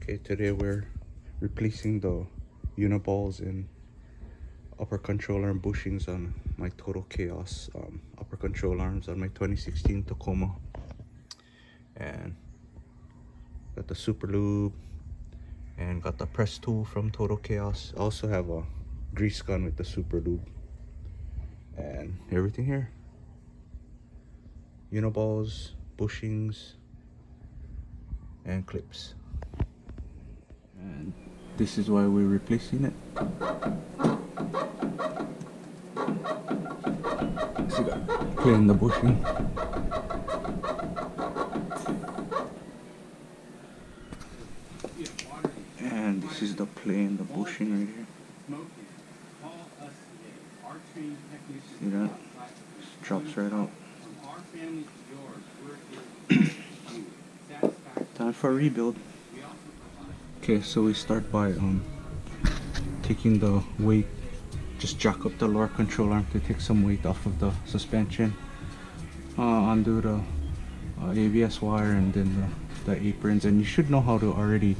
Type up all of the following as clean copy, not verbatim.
Okay, today we're replacing the uniballs and upper control arm bushings on my Total Chaos upper control arms on my 2016 Tacoma. And got the Super Lube and got the press tool from Total Chaos. I also have a grease gun with the Super Lube and everything here. Uniballs, bushings, and clips. And this is why we're replacing it. So you got play in the bushing. And this is the play in the bushing right here. See that? Just drops right out. Time for a rebuild. Okay, so we start by taking the weight, just jack up the lower control arm to take some weight off of the suspension, undo the ABS wire and then the aprons, and you should know how to already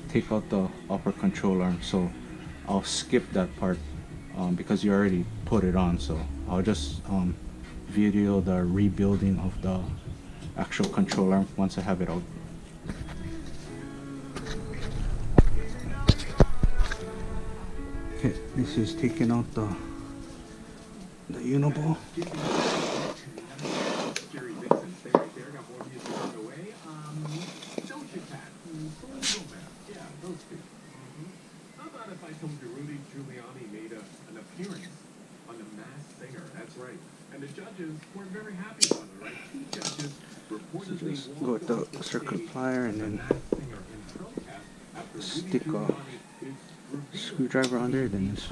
take out the upper control arm, so I'll skip that part because you already put it on. So I'll just video the rebuilding of the actual control arm once I have it out. Okay, this is taking out the uniball. And the judges weren't very happy about it, right? Two judges reportedly Just go with the circle plier and then stick a screwdriver under, then just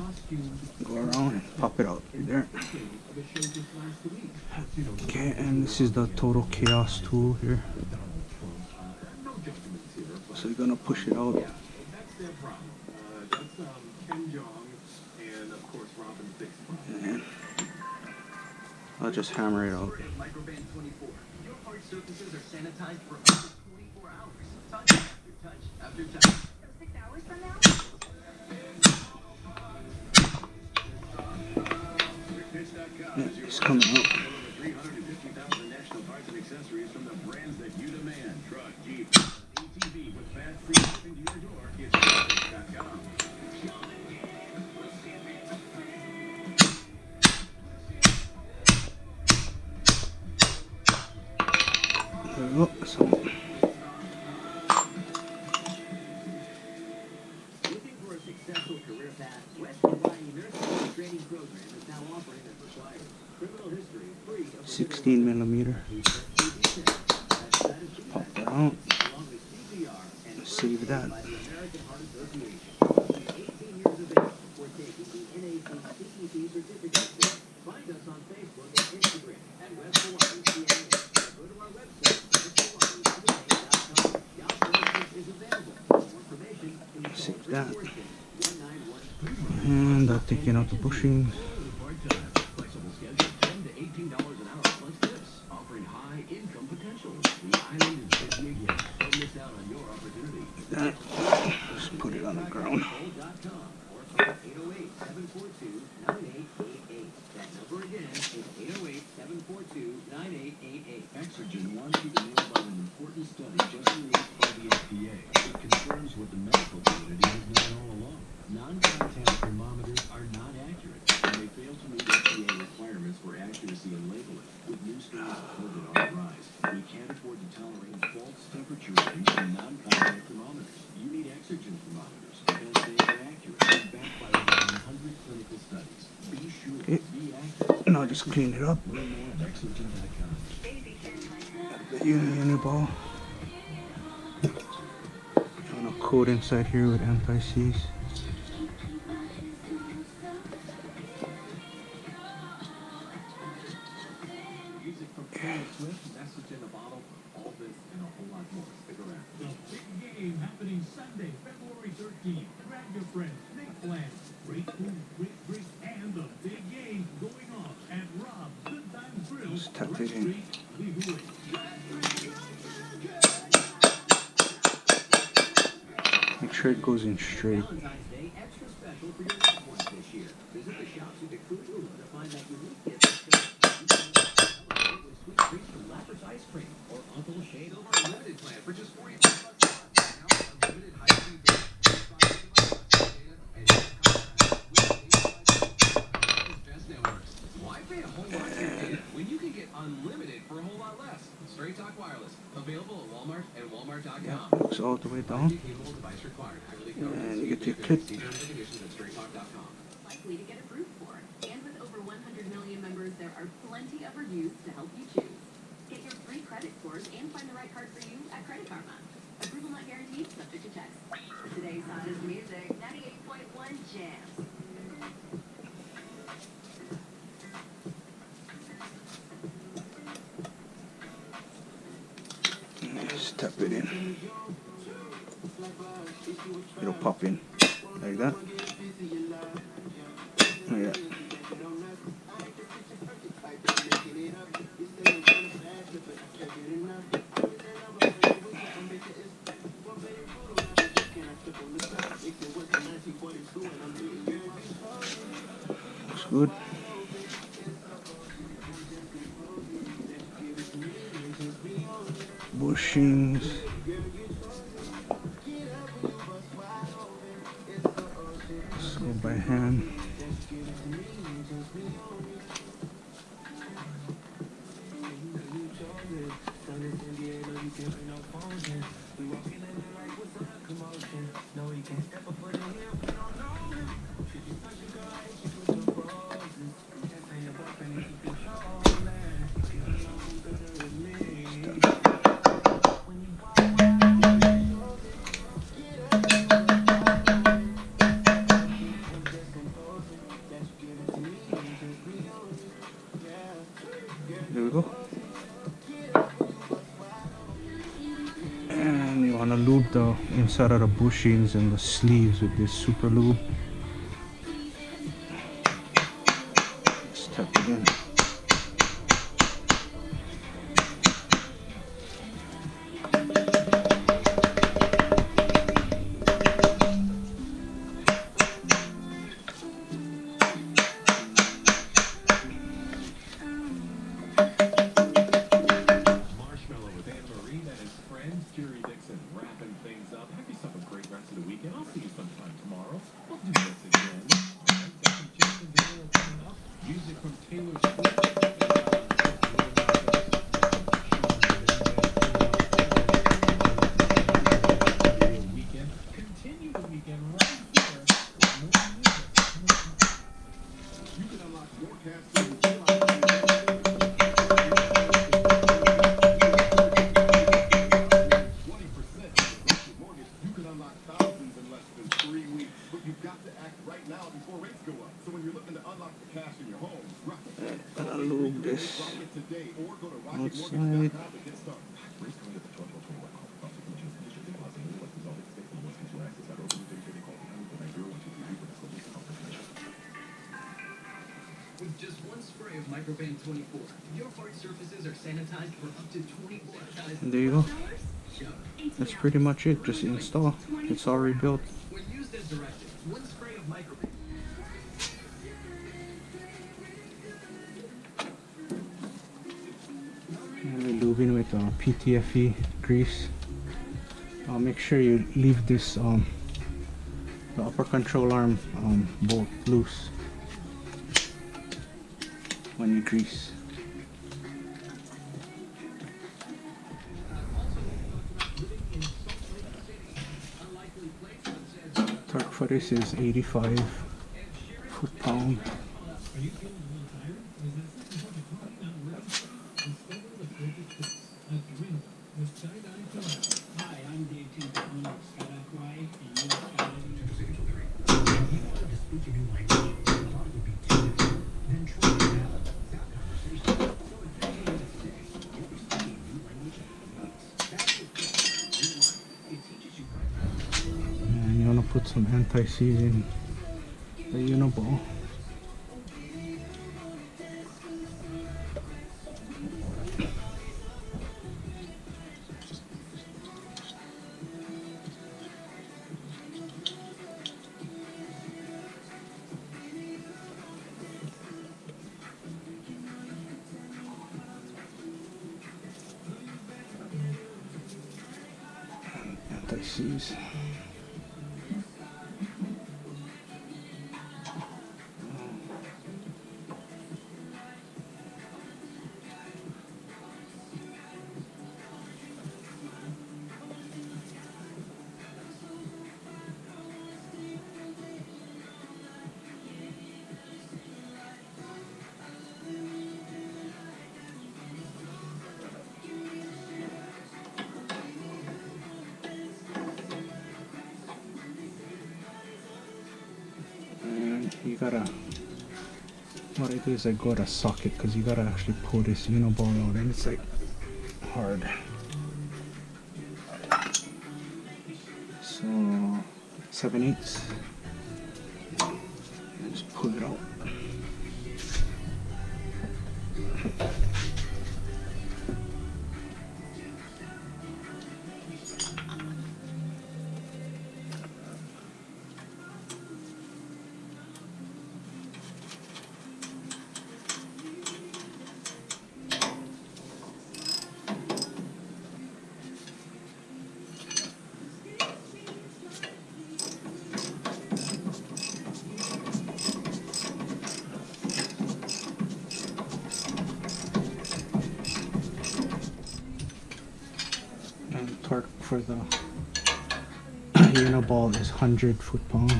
go around and pop it out there. Okay, and this is the Total Chaos tool here. So you're gonna push it out. And I'll just hammer it out. Yeah, it's coming out. 350,000 national parts and accessories from the brands that you demand. Truck, Jeep, ATV with fast free shipping to your door. It's Tacoma. There we go. So, Looking for a successful career path, West Hawaii Nursing Training Program is now offering as required. Criminal history free of 16 millimeter. Pop that out. Save that. Find us on Facebook and Instagram at West Hawaii CNA. Go to our website, westhawaii.com. Job posting is available. For more information, Save that. And I'm taking out the bushings. flexible schedule, $10 to $18 an hour plus tips, offering high income potential. The island is busy again. Don't miss out on your opportunity. That. Just put it on the ground. Or call 808-742-9888. That number again is 808-742-9888. Exergen wants you to know about an important study just released by the FDA. It confirms what the medical community has known all along. Non-contact thermometers are not accurate, and they fail to meet FDA requirements for accuracy and labeling. With new studies reported on the rise, we can't afford to tolerate false temperature readings from non-contact thermometers. You need Exergen thermometers because they are accurate, backed by over 100 clinical studies. Be sure, be accurate. Now just clean it up. Learn more at Exergen.com. The uniball. On a coat inside here with anti-seize. Music from Taylor Swift, message in a bottle, all this and a whole lot more. Stick around. The big game happening Sunday, February 13th. Grab your friends, make plans. Great food, great drinks, and the big game going off at Rob's Good Times Grill. Just tap it in. sure it goes in straight. Valentine's Day extra special for your loved ones this year. Visit the shops at Super Lube to find that unique gift with sweet treats from Lapis ice cream or Uncle Shade over a limited plan for just $45 a month. Now, unlimited high-speed data, 5 GB and best networks. Why pay a whole lot for data when you can get unlimited for a whole lot less? Straight Talk Wireless, available at Walmart and Walmart.com. Yeah, looks all the way down. And you get your kit. Likely to get approved for. And with over 100 million members, there are plenty of reviews to help you choose. Get your free credit scores and find the right card for you at Credit Karma. Approval not guaranteed, subject to checks. Today's hottest music, 98.1 Jams. Just tap it in. It'll pop in like that. Like that. Looks good. Bushings. Let's go by hand. There we go. And you want to lube the inside of the bushings and the sleeves with this Super Lube. Let's tap it in. Gonna lube this outside. With just one spray of Microban 24, your hard surfaces are sanitized for up to 24 times. And there you go. That's pretty much it. Just install. It's already built. When used as directed, one spray of Microban. And we're lubing with PTFE grease. Make sure you leave this the upper control arm bolt loose when you grease. Torque for this is 85 foot-pound. Hi, I'm Dave T. owner of Skydive Hawaii, and you're And you want to put some anti-seize in the Uniball. multi-Cs. You gotta, what I do is I go to socket because you gotta actually pull this uniball out and it's like hard. So 7/8, and just pull it out. Torque for the uniball is 100 foot-pounds.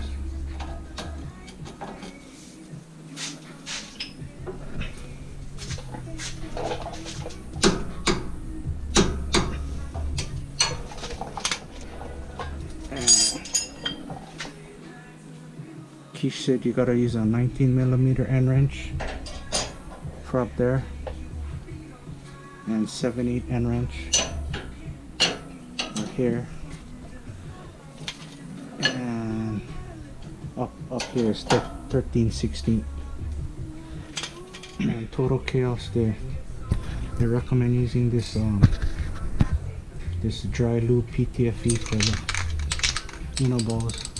Keish said you gotta use a 19mm end wrench for up there and 7/8 end wrench here, and up here is 13/16. And Total Chaos, they recommend using this this Dry Lube PTFE for the uniballs.